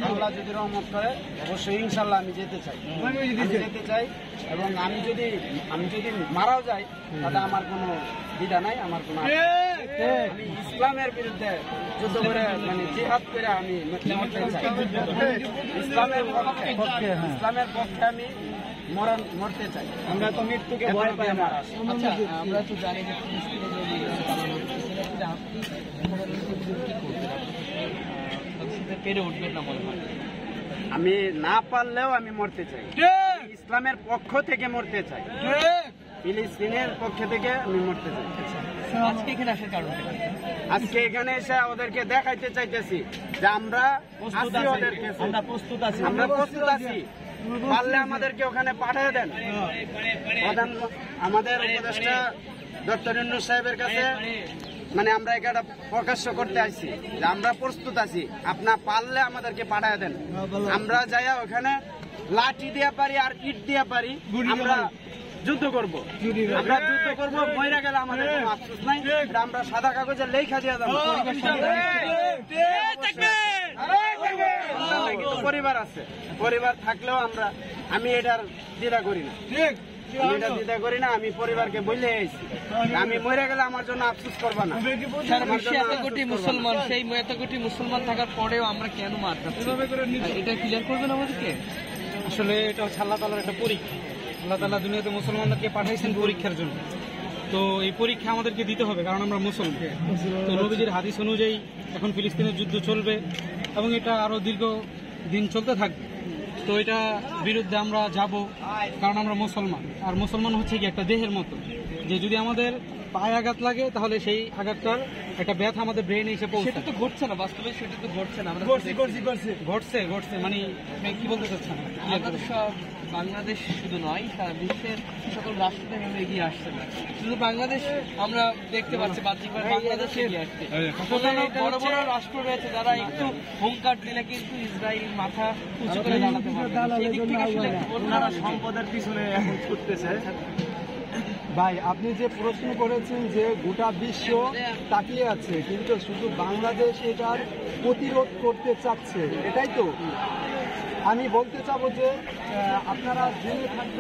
আল্লাহ যদি রহমত করে অবশ্যই ইনশাল্লাহ আমি যেতে চাই এবং আমি যদি মারাও যাই তাহলে আমার কোনো দ্বিধা নাই, আমার কোনো আমি ইসলামের বিরুদ্ধে যুদ্ধ করে মানে জিহাদ করে আমি মরতে চাই। ইসলামের পক্ষে আমি মরতে চাই। আমরা তো মৃত্যুকে ভয় পাই না। আচ্ছা, আমরা তো জানি যে পেরে উঠবেন না মনে হয়। আমি না পারলেও আমি মরতে চাই, ইসলামের পক্ষ থেকে মরতে চাই, ফিলিস্তিনের পক্ষ থেকে আমি মরতে চাই। আজকে এখানে আসার কারণ, আজকে এখানে এসে ওদেরকে দেখাইতে চাইতেছি যে আমরা প্রস্তুত আছি, পারলে আমাদেরকে ওখানে পাঠিয়ে দেন। আমাদের উপদেষ্টা ডক্টর ইউনূস সাহেবের কাছে মানে আমরা এটা প্রকাশ্য করতে আসছি যে আমরা প্রস্তুত আছি, আপনার পারলে আমাদেরকে পাঠিয়ে দেন। আমরা যাইয়া ওখানে লাঠি দিয়া পারি আর ইট দিয়া পারি, আমরা যুদ্ধ করব, মইরা গেলে আমাদের কোনো আফসোস নাই। আমরা সাদা কাগজে লেখা দিয়ে দেবো। পরিবার আছে, পরিবার থাকলেও আমি এটার দ্বিধা করি না, আমি পরিবারকে বলে এসেছি আমি মরে গেলে আমার জন্য আফসোস করবো না। সারা বিশ্বে এত কোটি মুসলমান, সেই এত কোটি মুসলমান থাকার পরেও আমরা কেন মার খাচ্ছি? এটা ক্লিয়ার করবেন আমাদেরকে। আসলে এটা হচ্ছে আল্লাহ তাআলার একটা পরীক্ষা। আল্লাহ তাআলা দুনিয়াতে মুসলমানদেরকে পাঠাইছেন পরীক্ষার জন্য। তো এই পরীক্ষা আমাদেরকে দিতে হবে, কারণ আমরা মুসলমান। তো নবীজির হাদিস অনুযায়ী এখন ফিলিস্তিনের যুদ্ধ চলবে এবং এটা আরো দীর্ঘ দিন চলতে থাকবে। তো এটা বিরুদ্ধে আমরা যাব, কারণ আমরা মুসলমান। আর মুসলমান হচ্ছে কি একটা দেহের মতো, যে যদি আমাদের পায়ে আঘাত লাগে তাহলে সেই আঘাতটার একটা ব্যথা আমাদের ব্রেনে এসে পৌঁছে। সেটা তো ঘটছে না, বাস্তবে সেটা তো ঘটছে না। ঘটছে মানে কি বলতে চাচ্ছেন? বাংলাদেশ শুধু নয়, সারা বিশ্বের সকল রাষ্ট্র থেকে এগিয়ে আসছে না, শুধু বাংলাদেশ আমরা দেখতে পাচ্ছি। বাহ্যিকভাবে বাংলাদেশ এগিয়ে আসছে। বড় বড় রাষ্ট্র রয়েছে যারা একটু হুঙ্কার দিলে কিন্তু ইসরায়েল মাথা উঁচু করে দাঁড়াতে পারবে। ওনারা সম্পদের পিছনে এখন ছুটতেছে। ভাই, আপনি যে প্রশ্ন করেছেন যে গোটা বিশ্ব তাকিয়ে আছে, কিন্তু শুধু বাংলাদেশ এটার প্রতিরোধ করতে চাচ্ছে, এটাই তো আমি বলতে চাবো যে আপনারা জেনে থাকবেন।